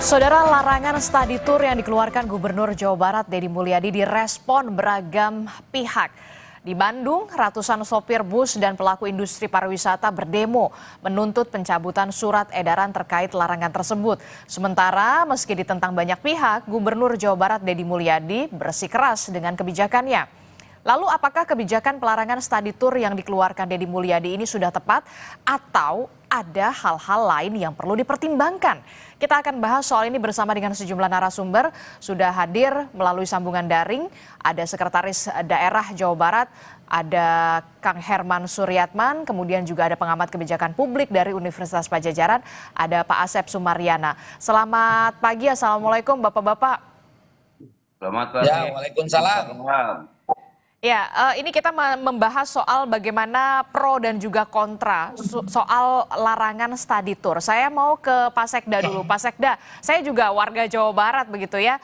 Saudara, larangan study tour yang dikeluarkan Gubernur Jawa Barat Deddy Mulyadi direspon beragam pihak. Di Bandung, ratusan sopir bus dan pelaku industri pariwisata berdemo menuntut pencabutan surat edaran terkait larangan tersebut. Sementara meski ditentang banyak pihak, Gubernur Jawa Barat Deddy Mulyadi bersikeras dengan kebijakannya. Lalu apakah kebijakan pelarangan study tour yang dikeluarkan Deddy Mulyadi ini sudah tepat atau ada hal-hal lain yang perlu dipertimbangkan? Kita akan bahas soal ini bersama dengan sejumlah narasumber. Sudah hadir melalui sambungan daring, ada Sekretaris Daerah Jawa Barat, ada Kang Herman Suryatman, kemudian juga ada pengamat kebijakan publik dari Universitas Padjadjaran, ada Pak Asep Sumaryana. Selamat pagi, Assalamualaikum Bapak-Bapak. Selamat pagi. Ya, waalaikumsalam. Ya, ini kita membahas soal bagaimana pro dan juga kontra soal larangan study tour. Saya mau ke Pak Sekda dulu. Pak Sekda, saya juga warga Jawa Barat begitu ya,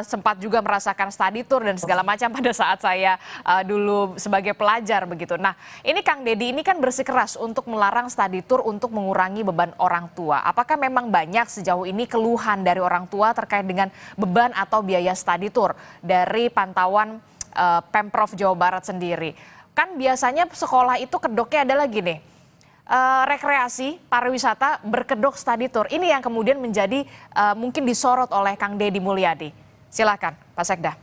sempat juga merasakan study tour dan segala macam pada saat saya dulu sebagai pelajar begitu. Nah, ini Kang Deddy ini kan bersikeras untuk melarang study tour untuk mengurangi beban orang tua. Apakah memang banyak sejauh ini keluhan dari orang tua terkait dengan beban atau biaya study tour dari pantauan Pemprov Jawa Barat sendiri? Kan biasanya sekolah itu kedoknya adalah gini, rekreasi, pariwisata, berkedok study tour. Ini yang kemudian menjadi mungkin disorot oleh Kang Deddy Mulyadi. Silakan Pak Sekda.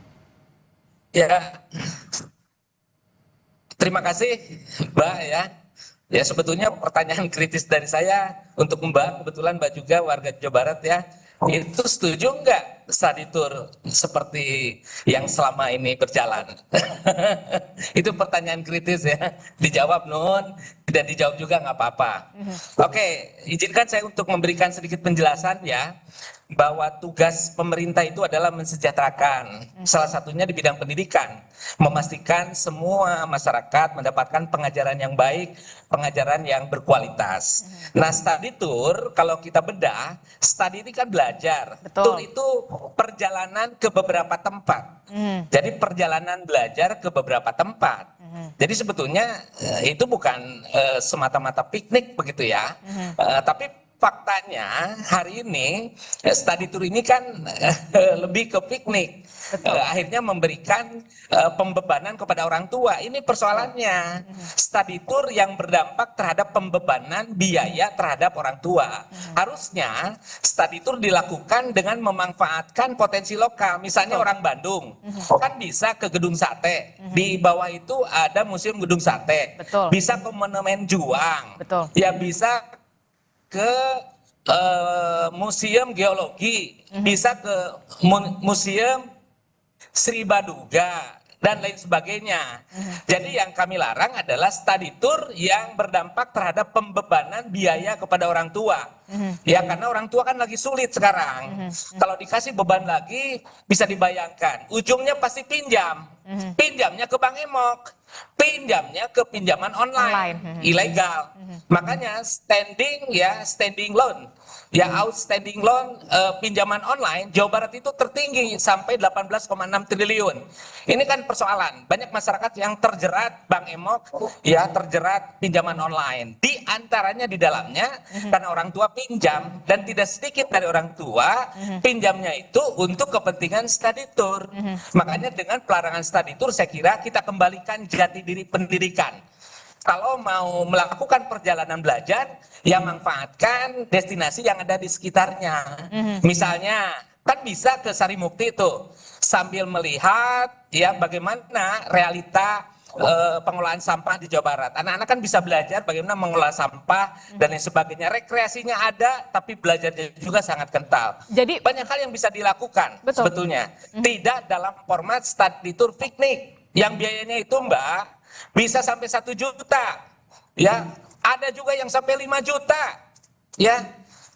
Ya, terima kasih Mbak ya. Ya sebetulnya pertanyaan kritis dari saya untuk Mbak, kebetulan Mbak juga warga Jawa Barat ya. Itu setuju nggak study tour seperti yang selama ini berjalan? Itu pertanyaan kritis ya. Dijawab Nun, tidak dijawab juga nggak apa-apa. Oke, izinkan saya untuk memberikan sedikit penjelasan ya. Bahwa tugas pemerintah itu adalah mensejahterakan, salah satunya di bidang pendidikan, memastikan semua masyarakat mendapatkan pengajaran yang baik, pengajaran yang berkualitas. Nah, study tour kalau kita bedah, study ini kan belajar. Betul. Tour itu perjalanan ke beberapa tempat. Jadi perjalanan belajar ke beberapa tempat. Jadi sebetulnya itu bukan semata-mata piknik begitu ya, tapi faktanya hari ini study tour ini kan lebih ke piknik. Akhirnya memberikan pembebanan kepada orang tua. Ini persoalannya. Study tour yang berdampak terhadap pembebanan biaya terhadap orang tua. Harusnya study tour dilakukan dengan memanfaatkan potensi lokal. Misalnya orang Bandung kan bisa ke Gedung Sate. Di bawah itu ada Museum Gedung Sate. Betul. Bisa ke Monumen Juang. Betul. Ya bisa ke Museum Geologi, bisa ke Museum Sri Baduga dan lain sebagainya. Jadi yang kami larang adalah study tour yang berdampak terhadap pembebanan biaya kepada orang tua. Ya karena orang tua kan lagi sulit sekarang. Kalau dikasih beban lagi bisa dibayangkan, ujungnya pasti pinjam. Pinjamnya ke Bank Emok, pinjamnya ke pinjaman online. Ilegal. Makanya standing loan, ya outstanding loan pinjaman online Jawa Barat itu tertinggi sampai 18,6 triliun. Ini kan persoalan. Banyak masyarakat yang terjerat Bank Emok, ya terjerat pinjaman online. Di antaranya di dalamnya karena orang tua pinjam dan tidak sedikit dari orang tua pinjamnya itu untuk kepentingan study tour. Makanya dengan pelarangan study tour saya kira kita kembalikan jati diri pendidikan. Kalau mau melakukan perjalanan belajar, ya manfaatkan destinasi yang ada di sekitarnya. Misalnya, kan bisa ke Sarimukti itu sambil melihat ya bagaimana realita pengelolaan sampah di Jawa Barat. Anak-anak kan bisa belajar bagaimana mengelola sampah dan lain sebagainya. Rekreasinya ada, tapi belajarnya juga sangat kental. Jadi banyak hal yang bisa dilakukan. Betul. Sebetulnya. Tidak dalam format study tour piknik. Yang biayanya itu Mbak, bisa sampai 1 juta. Ya, ada juga yang sampai 5 juta. Ya.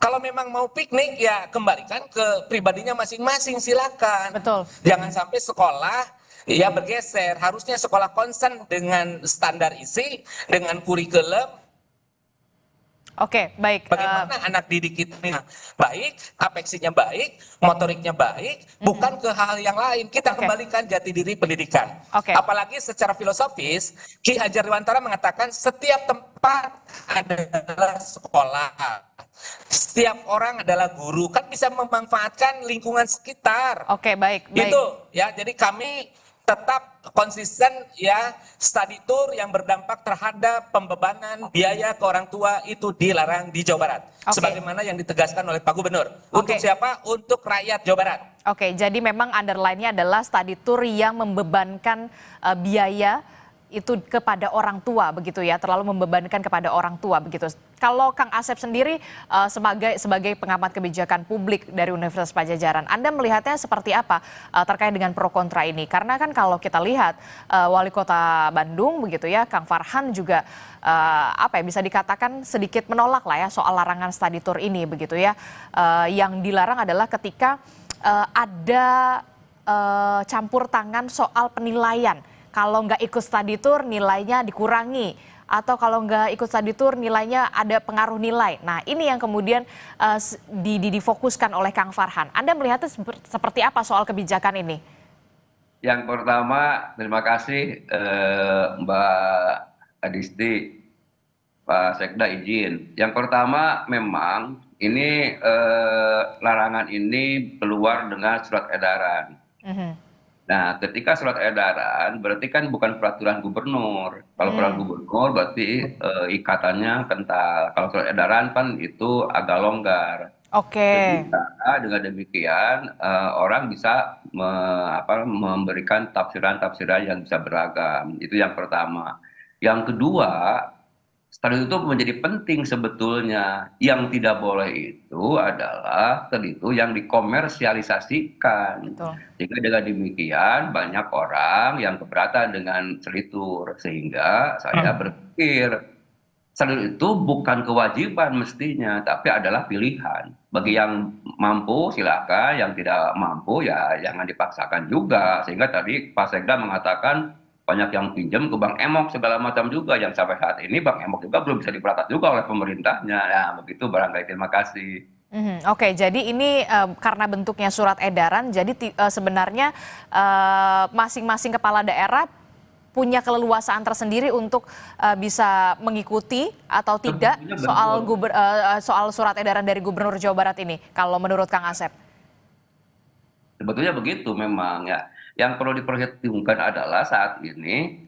Kalau memang mau piknik ya kembalikan ke pribadinya masing-masing, silakan. Betul. Jangan sampai sekolah ya bergeser. Harusnya sekolah concern dengan standar isi, dengan kurikulum. Oke, baik. Bagaimana anak didik kita baik, apeksinya baik, motoriknya baik, bukan ke hal yang lain. Kita kembalikan jati diri pendidikan. Apalagi secara filosofis, Ki Hajar Dewantara mengatakan setiap tempat adalah sekolah. setiap orang adalah guru, kan bisa memanfaatkan lingkungan sekitar. Oke, baik. Gitu ya. Jadi kami tetap konsisten ya, study tour yang berdampak terhadap pembebanan biaya ke orang tua itu dilarang di Jawa Barat. Sebagaimana yang ditegaskan oleh Pak Gubernur. Untuk siapa? Untuk rakyat Jawa Barat. Oke, jadi memang underline-nya adalah study tour yang membebankan biaya itu kepada orang tua begitu ya, terlalu membebankan kepada orang tua begitu. Kalau Kang Asep sendiri sebagai pengamat kebijakan publik dari Universitas Padjadjaran, Anda melihatnya seperti apa terkait dengan pro kontra ini? Karena kan kalau kita lihat Wali Kota Bandung begitu ya, Kang Farhan juga bisa dikatakan sedikit menolak lah ya soal larangan study tour ini begitu ya. Yang dilarang adalah ketika ada campur tangan soal penilaian. Kalau nggak ikut study tour nilainya dikurangi, atau kalau nggak ikut study tour nilainya ada pengaruh nilai. Nah ini yang kemudian difokuskan oleh Kang Farhan. Anda melihatnya seperti apa soal kebijakan ini? Yang pertama, terima kasih Mbak Adisti, Pak Sekda izin. Yang pertama memang ini larangan ini keluar dengan surat edaran. Nah, ketika surat edaran berarti kan bukan peraturan gubernur. Kalau peraturan gubernur berarti ikatannya kental. Kalau surat edaran kan itu agak longgar. Oke. Dengan demikian orang bisa memberikan tafsiran-tafsiran yang bisa beragam. Itu yang pertama. Yang kedua, studi itu menjadi penting sebetulnya. Yang tidak boleh itu adalah studi itu yang dikomersialisasikan. Betul. Sehingga dengan demikian banyak orang yang keberatan dengan studi tour. Sehingga saya berpikir studi itu bukan kewajiban mestinya, tapi adalah pilihan. Bagi yang mampu silakan, yang tidak mampu ya jangan dipaksakan juga. Sehingga tadi Pak Sekda mengatakan banyak yang pinjam ke Bank Emok segala macam juga, yang sampai saat ini Bank Emok juga belum bisa diperangkat juga oleh pemerintahnya. Nah begitu barangkali, terima kasih. Oke, jadi ini karena bentuknya surat edaran, jadi sebenarnya masing-masing kepala daerah punya keleluasaan tersendiri untuk bisa mengikuti atau tidak soal surat edaran dari Gubernur Jawa Barat ini, kalau menurut Kang Asep. Sebetulnya begitu memang ya. Yang perlu diperhitungkan adalah saat ini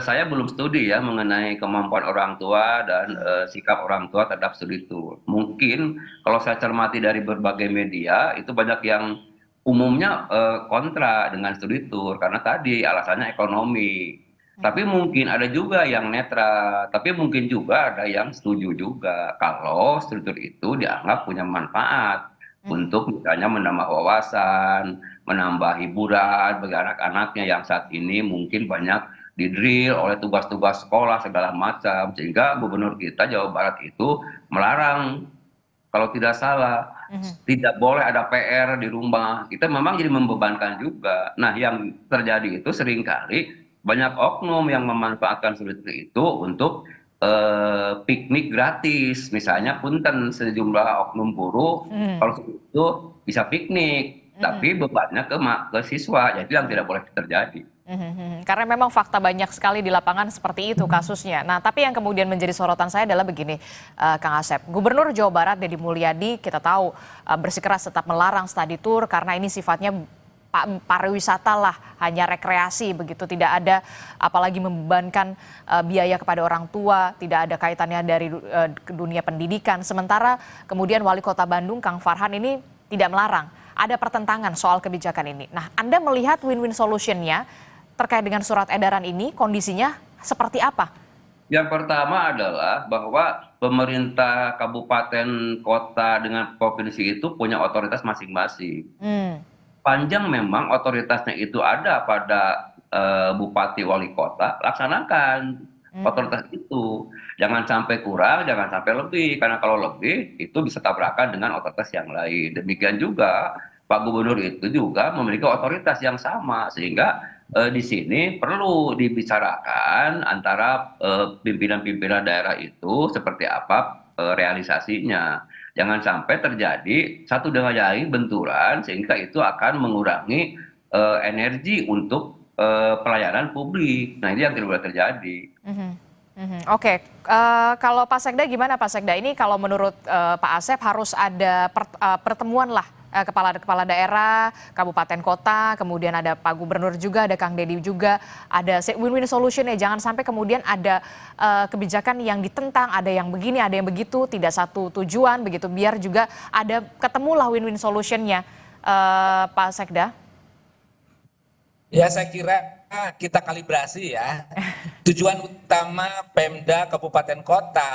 saya belum studi ya mengenai kemampuan orang tua dan sikap orang tua terhadap studi tour. Mungkin kalau saya cermati dari berbagai media itu banyak yang umumnya kontra dengan studi tour karena tadi alasannya ekonomi. Tapi mungkin ada juga yang netral, tapi mungkin juga ada yang setuju juga kalau studi tour itu dianggap punya manfaat untuk misalnya menambah wawasan, menambah hiburan bagi anak-anaknya yang saat ini mungkin banyak didrill oleh tugas-tugas sekolah segala macam, sehingga gubernur kita Jawa Barat itu melarang, kalau tidak salah, tidak boleh ada PR di rumah. Kita memang jadi membebankan juga. Nah yang terjadi itu seringkali banyak oknum yang memanfaatkan sulit itu untuk piknik gratis, misalnya punten sejumlah oknum guru kalau itu bisa piknik, tapi bebannya ke siswa, jadi yang tidak boleh terjadi. Karena memang fakta banyak sekali di lapangan seperti itu kasusnya. Nah, tapi yang kemudian menjadi sorotan saya adalah begini, Kang Asep. Gubernur Jawa Barat Deddy Mulyadi kita tahu bersikeras tetap melarang study tour karena ini sifatnya pariwisata lah, hanya rekreasi begitu, tidak ada apalagi membebankan biaya kepada orang tua, tidak ada kaitannya dari dunia pendidikan. Sementara kemudian Wali Kota Bandung Kang Farhan ini tidak melarang. Ada pertentangan soal kebijakan ini. Nah, Anda melihat win-win solution-nya terkait dengan surat edaran ini, kondisinya seperti apa? Yang pertama adalah bahwa pemerintah kabupaten kota dengan provinsi itu punya otoritas masing-masing. Panjang memang otoritasnya itu ada pada bupati wali kota, laksanakan otoritas itu. Jangan sampai kurang, jangan sampai lebih, karena kalau lebih itu bisa tabrakan dengan otoritas yang lain. Demikian juga Pak Gubernur itu juga memiliki otoritas yang sama, sehingga di sini perlu dibicarakan antara pimpinan-pimpinan daerah itu seperti apa realisasinya. Jangan sampai terjadi satu dengan yang lain benturan, sehingga itu akan mengurangi energi untuk pelayanan publik. Nah, ini yang tidak boleh terjadi. Oke. Kalau Pak Sekda gimana Pak Sekda? Ini kalau menurut Pak Asep harus ada pertemuan lah kepala daerah, kabupaten kota, kemudian ada Pak Gubernur juga, ada Kang Deddy juga, ada win-win solution ya. Jangan sampai kemudian ada kebijakan yang ditentang, ada yang begini, ada yang begitu, tidak satu tujuan begitu. Biar juga ada ketemulah win-win solutionnya, Pak Sekda. Ya, saya kira kita kalibrasi ya. Tujuan utama Pemda Kabupaten Kota,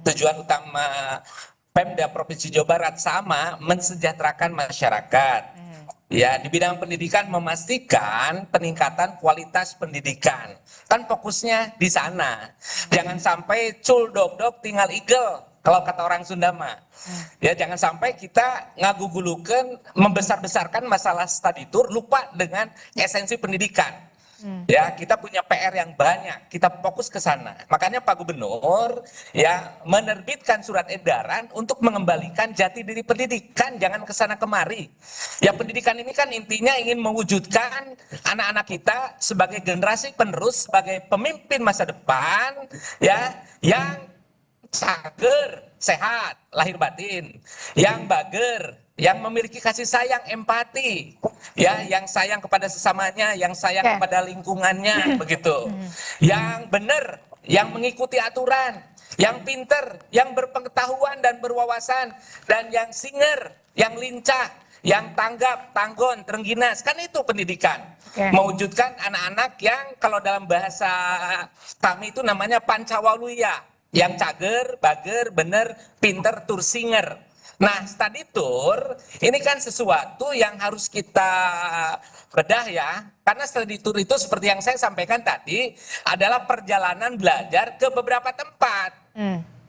tujuan utama Pemda Provinsi Jawa Barat sama, mensejahterakan masyarakat. Ya, di bidang pendidikan memastikan peningkatan kualitas pendidikan. Kan fokusnya di sana. Jangan sampai cul dog dog tinggal igel, kalau kata orang Sunda mah. Ya, jangan sampai kita ngagugulukan, membesar-besarkan masalah study tour, lupa dengan esensi pendidikan. Ya, kita punya PR yang banyak, kita fokus ke sana. Makanya Pak Gubernur ya menerbitkan surat edaran untuk mengembalikan jati diri pendidikan, jangan kesana kemari. Ya, pendidikan ini kan intinya ingin mewujudkan anak-anak kita sebagai generasi penerus, sebagai pemimpin masa depan, ya, yang cager, sehat, lahir batin, yang bager, yang memiliki kasih sayang, empati, ya, yang sayang kepada sesamanya, yang sayang kepada lingkungannya, begitu. Yang benar, yang mengikuti aturan, yang pinter, yang berpengetahuan dan berwawasan, dan yang singer, yang lincah, yang tanggap, tanggon, terengginas. Kan itu pendidikan. Mewujudkan anak-anak yang kalau dalam bahasa kami itu namanya pancawaluya, yang cager, bager, bener, pinter, tursinger. Nah, study tour ini kan sesuatu yang harus kita bedah ya, karena study tour itu seperti yang saya sampaikan tadi adalah perjalanan belajar ke beberapa tempat.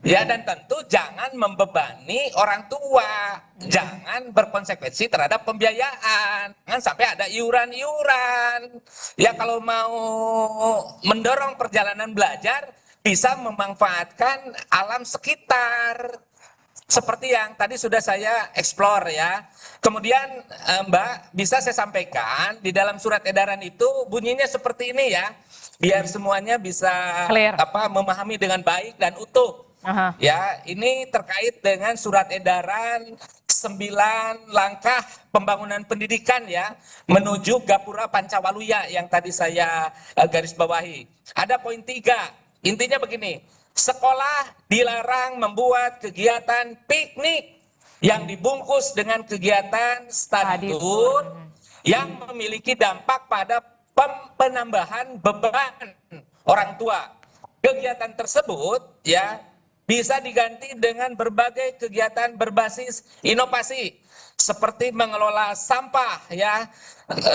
Ya, dan tentu jangan membebani orang tua, jangan berkonsekuensi terhadap pembiayaan, jangan sampai ada iuran-iuran. Ya, kalau mau mendorong perjalanan belajar bisa memanfaatkan alam sekitar. Seperti yang tadi sudah saya explore ya. Kemudian Mbak, bisa saya sampaikan di dalam surat edaran itu bunyinya seperti ini ya. Biar semuanya bisa memahami dengan baik dan utuh. Ya, ini terkait dengan surat edaran 9 langkah pembangunan pendidikan ya menuju Gapura Pancawaluya yang tadi saya garis bawahi. Ada poin 3. Intinya begini. Sekolah dilarang membuat kegiatan piknik yang dibungkus dengan kegiatan study tour yang memiliki dampak pada penambahan beban orang tua. Kegiatan tersebut ya bisa diganti dengan berbagai kegiatan berbasis inovasi seperti mengelola sampah ya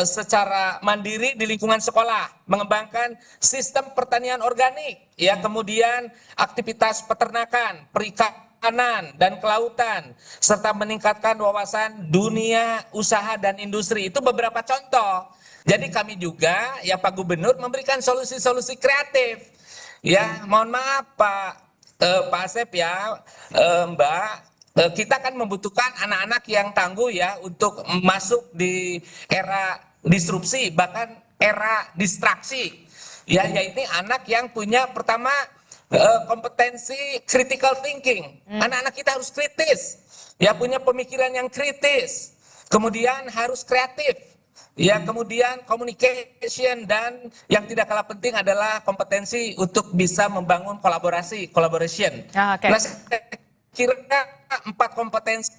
secara mandiri di lingkungan sekolah, mengembangkan sistem pertanian organik ya, kemudian aktivitas peternakan, perikanan dan kelautan serta meningkatkan wawasan dunia usaha dan industri. Itu beberapa contoh. Jadi kami juga ya Pak Gubernur memberikan solusi-solusi kreatif. Ya, mohon maaf Pak Asep ya, Mbak, kita kan membutuhkan anak-anak yang tangguh ya untuk masuk di era disrupsi, bahkan era distraksi. Ya, yaitu anak yang punya pertama kompetensi critical thinking. Anak-anak kita harus kritis, ya, punya pemikiran yang kritis. Kemudian harus kreatif. Ya, kemudian communication, dan yang tidak kalah penting adalah kompetensi untuk bisa membangun collaboration. Nah, saya kira 4 kompetensi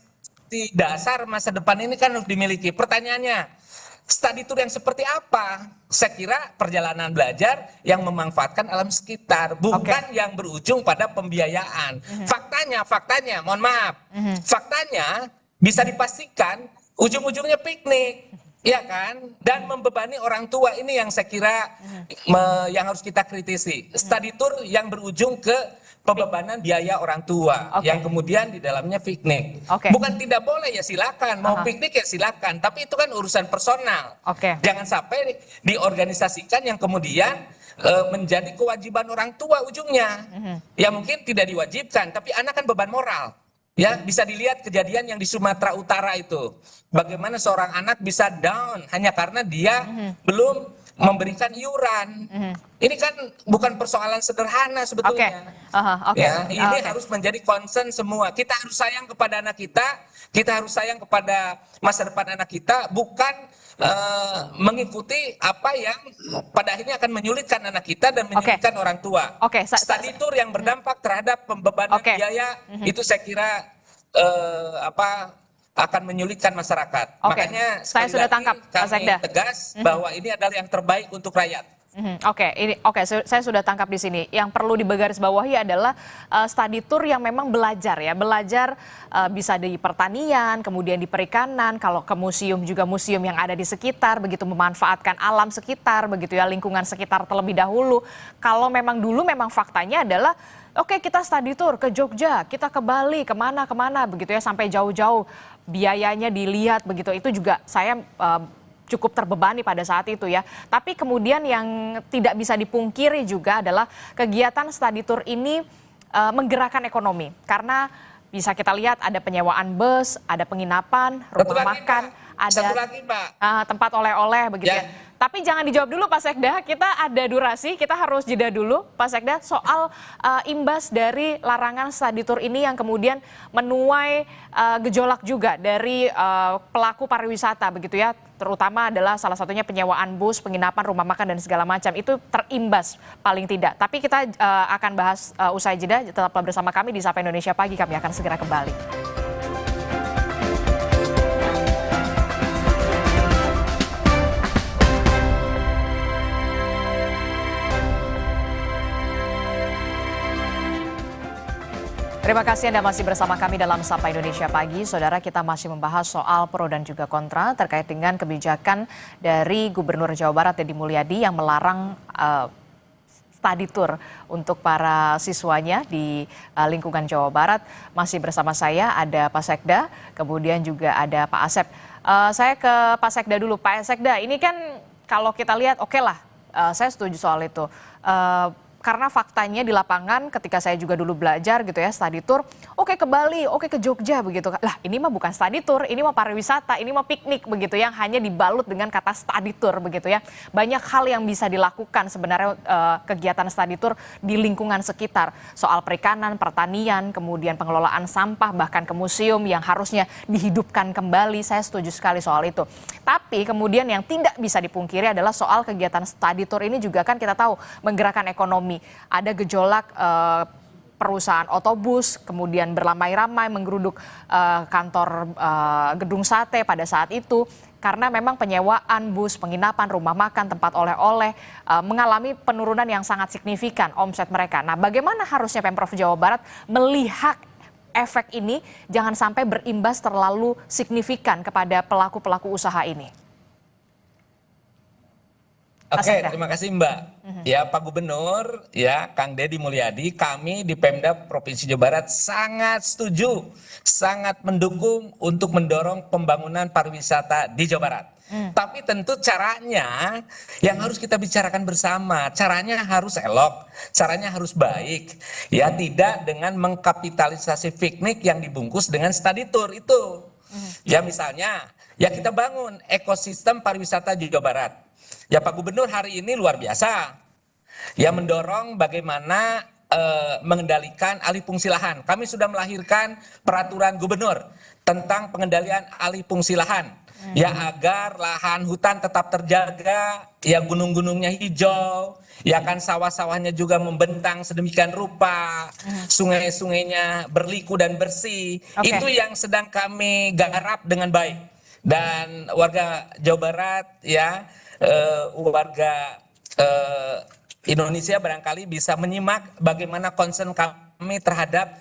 dasar masa depan ini kan harus dimiliki. Pertanyaannya, study tour yang seperti apa? Saya kira perjalanan belajar yang memanfaatkan alam sekitar, bukan yang berujung pada pembiayaan. Faktanya, mohon maaf, faktanya bisa dipastikan ujung-ujungnya piknik. Iya kan? Dan membebani orang tua, ini yang saya kira yang harus kita kritisi. Study tour yang berujung ke pembebanan biaya orang tua, yang kemudian di dalamnya piknik. Bukan tidak boleh ya silakan, mau piknik ya silakan, tapi itu kan urusan personal. Jangan sampai diorganisasikan yang kemudian menjadi kewajiban orang tua ujungnya. Ya mungkin tidak diwajibkan, tapi anak kan beban moral. Ya, bisa dilihat kejadian yang di Sumatera Utara itu. Bagaimana seorang anak bisa down hanya karena dia belum memberikan iuran. Ini kan bukan persoalan sederhana Oke. sebetulnya. Oke. Ya, ini Oke. harus menjadi concern semua. Kita harus sayang kepada anak kita harus sayang kepada masa depan anak kita, bukan mengikuti apa yang pada akhirnya akan menyulitkan anak kita dan menyulitkan orang tua. Oke, Study tour yang berdampak terhadap pembebanan Oke. biaya itu saya kira akan menyulitkan masyarakat. Oke. Makanya Saya sekali sudah lagi tangkap, Pak kami Sekda. tegas bahwa ini adalah yang terbaik untuk rakyat. Oke, saya sudah tangkap di sini. Yang perlu digarisbawahi adalah study tour yang memang belajar ya, belajar bisa di pertanian, kemudian di perikanan, kalau ke museum juga museum yang ada di sekitar, begitu memanfaatkan alam sekitar, begitu ya, lingkungan sekitar terlebih dahulu. Kalau memang dulu memang faktanya adalah oke, kita study tour ke Jogja, kita ke Bali, kemana begitu ya, sampai jauh-jauh, biayanya dilihat begitu. Itu juga saya cukup terbebani pada saat itu ya. Tapi kemudian yang tidak bisa dipungkiri juga adalah kegiatan study tour ini menggerakkan ekonomi. Karena bisa kita lihat ada penyewaan bus, ada penginapan, rumah makan, Satu lagi, Pak. tempat oleh-oleh begitu ya. Ya. Tapi jangan dijawab dulu Pak Sekda, kita ada durasi, kita harus jeda dulu Pak Sekda soal imbas dari larangan study tour ini yang kemudian menuai gejolak juga dari pelaku pariwisata begitu ya, terutama adalah salah satunya penyewaan bus, penginapan, rumah makan dan segala macam itu terimbas paling tidak. Tapi kita akan bahas usai jeda, tetaplah bersama kami di Sapa Indonesia Pagi, kami akan segera kembali. Terima kasih Anda masih bersama kami dalam Sapa Indonesia Pagi. Saudara, kita masih membahas soal pro dan juga kontra terkait dengan kebijakan dari Gubernur Jawa Barat Deddy Mulyadi yang melarang study tour untuk para siswanya di lingkungan Jawa Barat. Masih bersama saya ada Pak Sekda, kemudian juga ada Pak Asep. Saya ke Pak Sekda dulu. Pak Sekda, ini kan kalau kita lihat oke lah, saya setuju soal itu. Karena faktanya di lapangan ketika saya juga dulu belajar gitu ya, study tour, oke ke Bali, oke ke Jogja begitu. Lah ini mah bukan study tour, ini mah pariwisata, ini mah piknik begitu yang hanya dibalut dengan kata study tour begitu ya. Banyak hal yang bisa dilakukan sebenarnya kegiatan study tour di lingkungan sekitar. Soal perikanan, pertanian, kemudian pengelolaan sampah, bahkan ke museum yang harusnya dihidupkan kembali. Saya setuju sekali soal itu. Tapi kemudian yang tidak bisa dipungkiri adalah soal kegiatan study tour ini juga kan kita tahu menggerakkan ekonomi. Ada gejolak perusahaan otobus, kemudian beramai-ramai menggeruduk kantor gedung sate pada saat itu. Karena memang penyewaan bus, penginapan, rumah makan, tempat oleh-oleh mengalami penurunan yang sangat signifikan omset mereka. Nah, bagaimana harusnya Pemprov Jawa Barat melihat efek ini jangan sampai berimbas terlalu signifikan kepada pelaku-pelaku usaha ini? Oke, terima kasih Mbak. Ya Pak Gubernur, ya Kang Deddy Mulyadi, kami di Pemda Provinsi Jawa Barat sangat setuju, sangat mendukung untuk mendorong pembangunan pariwisata di Jawa Barat. Tapi tentu caranya yang harus kita bicarakan bersama, caranya harus elok, caranya harus baik, ya tidak dengan mengkapitalisasi piknik yang dibungkus dengan study tour itu. Ya misalnya, ya kita bangun ekosistem pariwisata di Jawa Barat. Ya Pak Gubernur hari ini luar biasa, ya mendorong bagaimana mengendalikan alih fungsi lahan. Kami sudah melahirkan peraturan gubernur tentang pengendalian alih fungsi lahan, ya agar lahan hutan tetap terjaga, ya gunung-gunungnya hijau, ya kan sawah-sawahnya juga membentang sedemikian rupa, sungai-sungainya berliku dan bersih. Itu yang sedang kami garap dengan baik. Dan warga Jawa Barat ya, warga Indonesia barangkali bisa menyimak bagaimana concern kami terhadap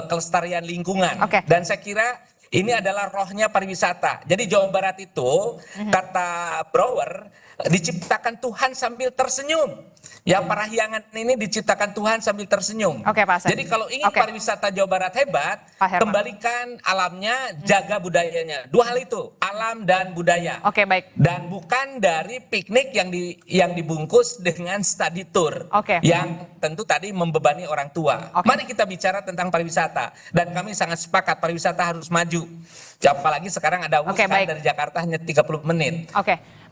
kelestarian lingkungan. Dan saya kira ini adalah rohnya pariwisata. Jadi Jawa Barat itu kata Brouwer diciptakan Tuhan sambil tersenyum. Ya Parahyangan ini diciptakan Tuhan sambil tersenyum. Jadi kalau ingin pariwisata Jawa Barat hebat, kembalikan alamnya, jaga budayanya. Dua hal itu, alam dan budaya. Baik. Dan bukan dari piknik yang dibungkus dengan study tour, yang tentu tadi membebani orang tua. Mari kita bicara tentang pariwisata. Dan kami sangat sepakat pariwisata harus maju. Apalagi sekarang ada dari Jakarta hanya 30 menit.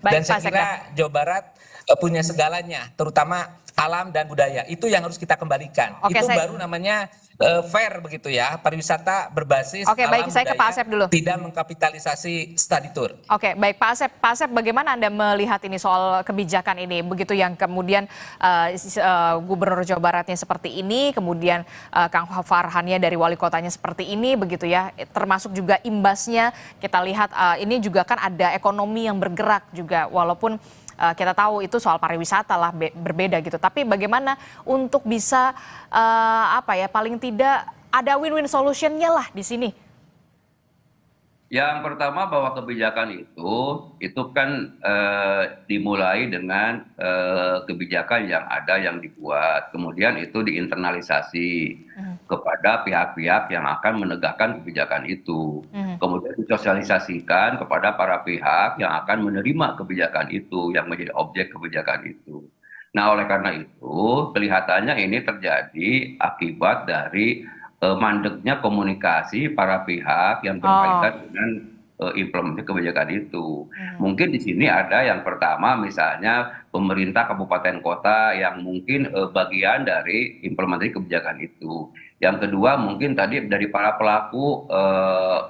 Dan Baik, saya Pak kira Sekda. Jawa Barat punya segalanya, terutama alam dan budaya. Itu yang harus kita kembalikan. Oke, Itu baru namanya fair begitu ya, pariwisata berbasis Oke, baik, alam saya ke Pak budaya, Asep dulu. tidak mengkapitalisasi study tour. Oke, baik Pak Asep. Pak Asep, bagaimana Anda melihat ini soal kebijakan ini? Begitu yang kemudian Gubernur Jawa Baratnya seperti ini, kemudian Kang Farhannya dari wali kotanya seperti ini, begitu ya. Termasuk juga imbasnya kita lihat ini juga kan ada ekonomi yang bergerak juga, walaupun kita tahu itu soal pariwisata lah berbeda gitu. Tapi bagaimana untuk bisa paling tidak ada win-win solutionnya lah di sini? Yang pertama bahwa kebijakan itu kan dimulai dengan kebijakan yang ada yang dibuat, kemudian itu diinternalisasi kepada pihak-pihak yang akan menegakkan kebijakan itu, kemudian disosialisasikan kepada para pihak yang akan menerima kebijakan itu, yang menjadi objek kebijakan itu. Nah, oleh karena itu kelihatannya ini terjadi akibat dari mandeknya komunikasi para pihak yang berkaitan dengan implementasi kebijakan itu. Mungkin di sini ada yang pertama misalnya pemerintah kabupaten kota yang mungkin bagian dari implementasi kebijakan itu. Yang kedua mungkin tadi dari para pelaku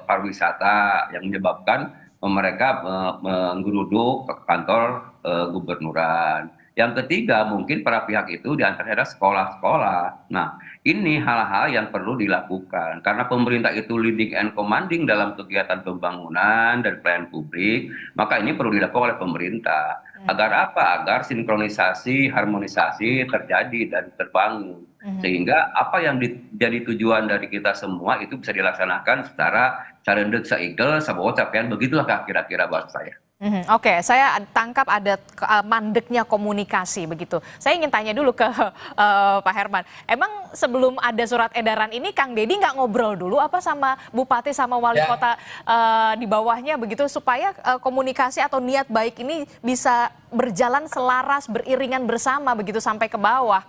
pariwisata yang menyebabkan mereka menggeruduk ke kantor gubernuran. Yang ketiga mungkin para pihak itu diantaranya sekolah-sekolah. Nah, ini hal-hal yang perlu dilakukan karena pemerintah itu leading and commanding dalam kegiatan pembangunan dan pelayanan publik, maka ini perlu dilakukan oleh pemerintah. Agar apa? Agar sinkronisasi, harmonisasi terjadi dan terbangun. Sehingga apa yang jadi tujuan dari kita semua itu bisa dilaksanakan secara carendek saigel, sabawa capean, begitulah kira-kira bahasa saya. Oke, saya tangkap ada mandeknya komunikasi begitu. Saya ingin tanya dulu ke Pak Herman. Emang sebelum ada surat edaran ini, Kang Deddy nggak ngobrol dulu apa sama Bupati sama Wali Kota di bawahnya begitu supaya komunikasi atau niat baik ini bisa berjalan selaras, beriringan bersama begitu sampai ke bawah?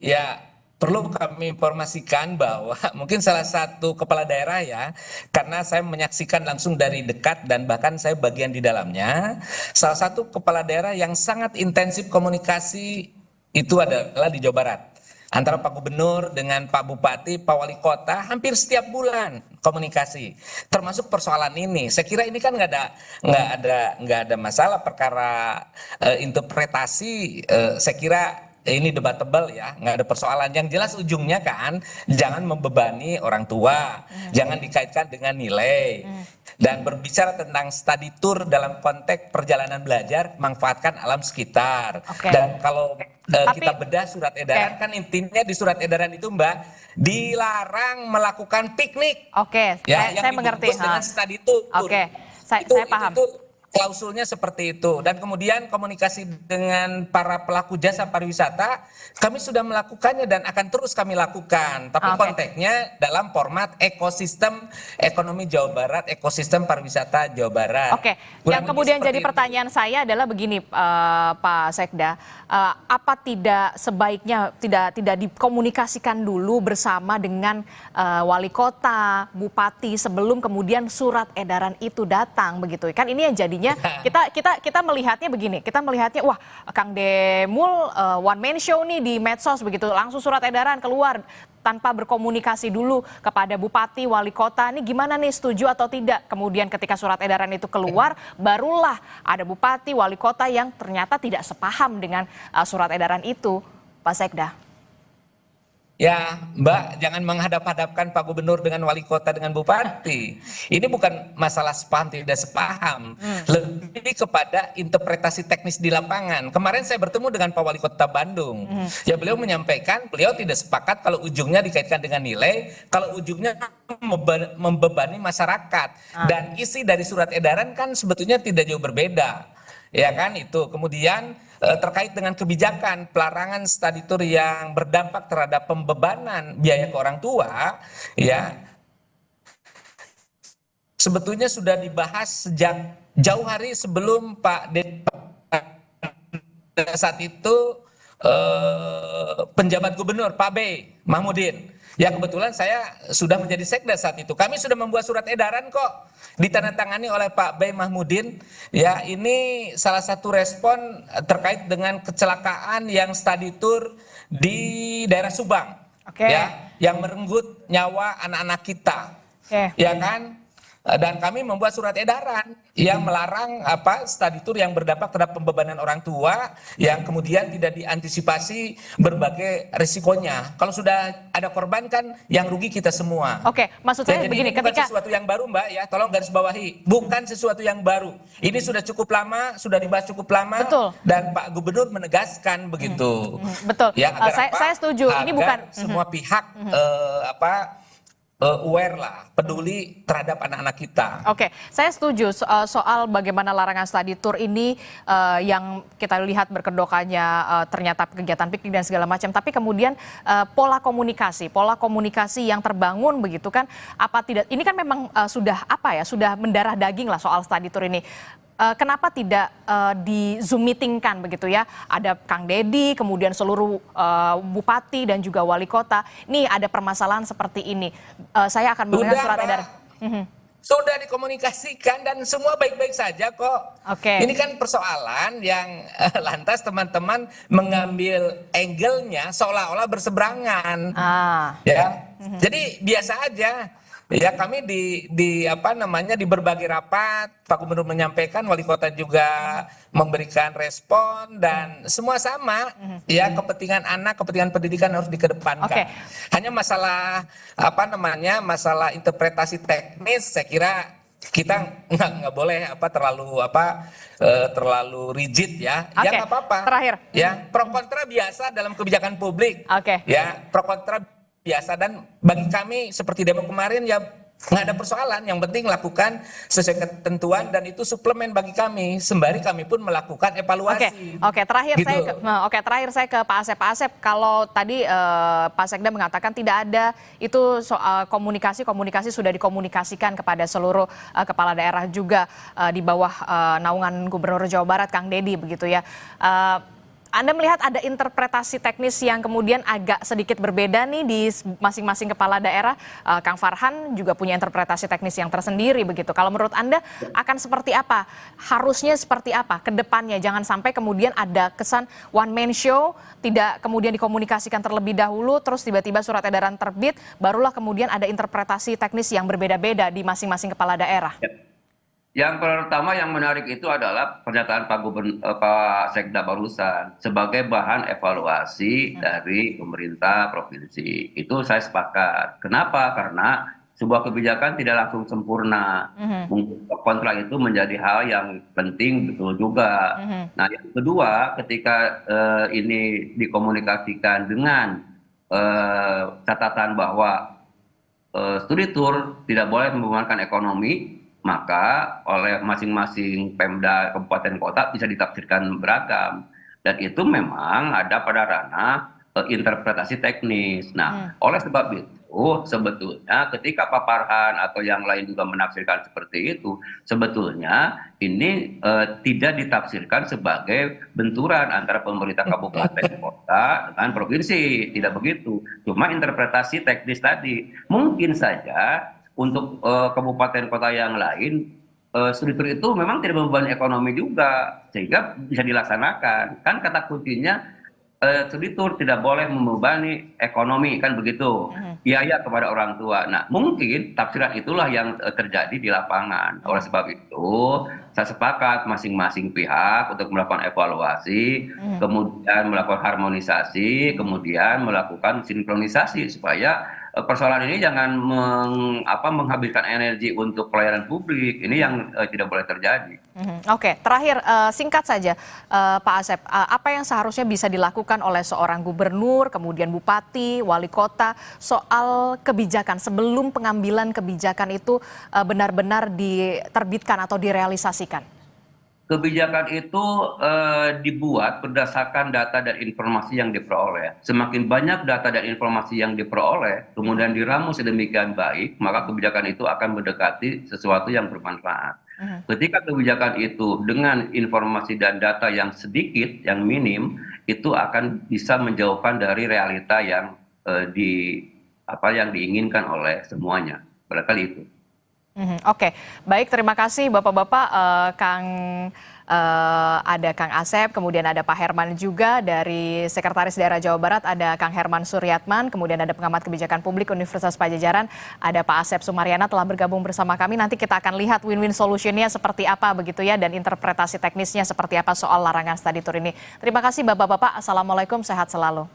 Ya, perlu kami informasikan bahwa mungkin salah satu kepala daerah ya, karena saya menyaksikan langsung dari dekat dan bahkan saya bagian di dalamnya, salah satu kepala daerah yang sangat intensif komunikasi itu adalah di Jawa Barat. Antara Pak Gubernur dengan Pak Bupati, Pak Wali Kota hampir setiap bulan komunikasi, termasuk persoalan ini. Saya kira ini kan nggak ada masalah perkara interpretasi. Saya kira ini debatable ya, nggak ada persoalan. Yang jelas ujungnya kan jangan membebani orang tua, jangan dikaitkan dengan nilai. Dan berbicara tentang study tour dalam konteks perjalanan belajar, manfaatkan alam sekitar. Dan kalau kita bedah surat edaran, kan intinya di surat edaran itu Mbak, dilarang melakukan piknik. Ya, yang saya mengerti. Dengan study tour. Saya paham. Itu klausulnya seperti itu. Dan kemudian komunikasi dengan para pelaku jasa pariwisata, kami sudah melakukannya dan akan terus kami lakukan. Tapi konteksnya dalam format ekosistem ekonomi Jawa Barat, ekosistem pariwisata Jawa Barat. Yang kemudian jadi pertanyaan saya adalah begini, Pak Sekda, apa tidak sebaiknya tidak dikomunikasikan dulu bersama dengan wali kota, bupati sebelum kemudian surat edaran itu datang begitu? Kan ini yang jadi kita melihatnya begini, kita melihatnya wah Kang Demul one man show nih di medsos begitu, langsung surat edaran keluar tanpa berkomunikasi dulu kepada bupati, wali kota, ini gimana nih, setuju atau tidak? Kemudian ketika surat edaran itu keluar, barulah ada bupati, wali kota yang ternyata tidak sepaham dengan surat edaran itu, Pak Sekda. Ya, Mbak, jangan menghadap-hadapkan Pak Gubernur dengan wali kota dengan bupati. Ini bukan masalah sepaham tidak sepaham, lebih kepada interpretasi teknis di lapangan. Kemarin saya bertemu dengan Pak Wali Kota Bandung. Ya, beliau menyampaikan beliau tidak sepakat kalau ujungnya dikaitkan dengan nilai, kalau ujungnya membebani masyarakat. Dan isi dari surat edaran kan sebetulnya tidak jauh berbeda. Ya kan itu. Kemudian terkait dengan kebijakan pelarangan study tour yang berdampak terhadap pembebanan biaya ke orang tua, ya sebetulnya sudah dibahas sejak jauh hari sebelum Pak saat itu penjabat gubernur Pak B. Mahmudin. Ya kebetulan saya sudah menjadi sekda saat itu. Kami sudah membuat surat edaran kok, ditandatangani oleh Pak Bey Mahmudin. Ya, ini salah satu respon terkait dengan kecelakaan yang study tour di daerah Subang. Oke. Ya, yang merenggut nyawa anak-anak kita. Oke. Ya kan? Dan kami membuat surat edaran yang melarang study tour yang berdampak terhadap pembebanan orang tua yang kemudian tidak diantisipasi berbagai risikonya. Kalau sudah ada korban kan yang rugi kita semua. Oke, maksud saya Jadi begini, ini bukan ketika sesuatu yang baru Mbak ya, tolong garis bawahi, bukan sesuatu yang baru. Ini sudah cukup lama, sudah dibahas cukup lama. Betul. Dan Pak Gubernur menegaskan begitu. betul. Ya, agar Saya setuju. Ini agar bukan semua pihak aware lah, peduli terhadap anak-anak kita. Oke, saya setuju soal bagaimana larangan study tour ini yang kita lihat berkedokannya ternyata kegiatan piknik dan segala macam. Tapi kemudian pola komunikasi yang terbangun begitu kan? Apa tidak? Ini kan memang sudah mendarah daging lah soal study tour ini. Kenapa tidak di Zoom meeting-kan begitu ya? Ada Kang Deddy, kemudian seluruh bupati dan juga wali kota. Nih ada permasalahan seperti ini. Saya akan mendengar surat edaran. Sudah dikomunikasikan dan semua baik-baik saja kok. Oke. Ini kan persoalan yang lantas teman-teman mengambil angle-nya seolah-olah berseberangan. Ya. Jadi biasa aja. Ya kami di berbagai rapat Pak Gubernur menyampaikan, wali kota juga memberikan respon dan semua sama ya, kepentingan anak, kepentingan pendidikan harus dikedepankan. Oke. Hanya masalah masalah interpretasi teknis saya kira kita nggak boleh terlalu rigid ya. Oke, Ya nggak apa-apa. terakhir. Ya pro kontra biasa dalam kebijakan publik. Oke. Ya pro kontra biasa, dan bagi kami seperti demo kemarin ya nggak ada persoalan, yang penting lakukan sesuai ketentuan dan itu suplemen bagi kami sembari kami pun melakukan evaluasi. Oke, terakhir Gitu. saya ke Pak Asep. Pak Asep, kalau tadi Pak Sekda mengatakan tidak ada itu soal komunikasi sudah dikomunikasikan kepada seluruh kepala daerah juga di bawah naungan Gubernur Jawa Barat Kang Deddy begitu ya. Anda melihat ada interpretasi teknis yang kemudian agak sedikit berbeda nih di masing-masing kepala daerah. Kang Farhan juga punya interpretasi teknis yang tersendiri begitu. Kalau menurut Anda akan seperti apa? Harusnya seperti apa ke depannya? Jangan sampai kemudian ada kesan one man show, tidak kemudian dikomunikasikan terlebih dahulu, terus tiba-tiba surat edaran terbit, barulah kemudian ada interpretasi teknis yang berbeda-beda di masing-masing kepala daerah. Yang pertama yang menarik itu adalah pernyataan Pak Sekda barusan sebagai bahan evaluasi dari pemerintah provinsi. Itu saya sepakat. Kenapa? Karena sebuah kebijakan tidak langsung sempurna. Kontrak itu menjadi hal yang penting betul juga. Nah, yang kedua, ketika ini dikomunikasikan dengan catatan bahwa studi tour tidak boleh membebankan ekonomi, maka oleh masing-masing Pemda kabupaten kota bisa ditafsirkan beragam, dan itu memang ada pada ranah interpretasi teknis. Nah, oleh sebab itu sebetulnya ketika Pak Farhan atau yang lain juga menafsirkan seperti itu, sebetulnya ini tidak ditafsirkan sebagai benturan antara pemerintah kabupaten kota dengan provinsi, tidak begitu. Cuma interpretasi teknis tadi. Mungkin saja untuk kabupaten kota yang lain, studi tour itu memang tidak membebani ekonomi juga, sehingga bisa dilaksanakan. Kan kata kuncinya studi tour tidak boleh membebani ekonomi, kan begitu. Biaya kepada orang tua. Nah, mungkin tafsiran itulah yang terjadi di lapangan. Oleh sebab itu, saya sepakat masing-masing pihak untuk melakukan evaluasi, kemudian melakukan harmonisasi, kemudian melakukan sinkronisasi supaya persoalan ini jangan menghabiskan energi untuk pelayanan publik. Ini yang tidak boleh terjadi. Oke, terakhir singkat saja Pak Asep, apa yang seharusnya bisa dilakukan oleh seorang gubernur, kemudian bupati, wali kota soal kebijakan sebelum pengambilan kebijakan itu benar-benar diterbitkan atau direalisasikan? Kebijakan itu dibuat berdasarkan data dan informasi yang diperoleh. Semakin banyak data dan informasi yang diperoleh, kemudian diramu sedemikian baik, maka kebijakan itu akan mendekati sesuatu yang bermanfaat. Ketika kebijakan itu dengan informasi dan data yang sedikit, yang minim, itu akan bisa menjauhkan dari realita yang apa yang diinginkan oleh semuanya. Barangkali itu. Oke, baik, terima kasih Bapak-Bapak. Ada Kang Asep, kemudian ada Pak Herman juga dari Sekretaris Daerah Jawa Barat, ada Kang Herman Suryatman, kemudian ada pengamat kebijakan publik Universitas Padjadjaran, ada Pak Asep Sumaryana telah bergabung bersama kami. Nanti kita akan lihat win-win solutionnya seperti apa begitu ya, dan interpretasi teknisnya seperti apa soal larangan study tour ini. Terima kasih Bapak-Bapak, Assalamualaikum, sehat selalu.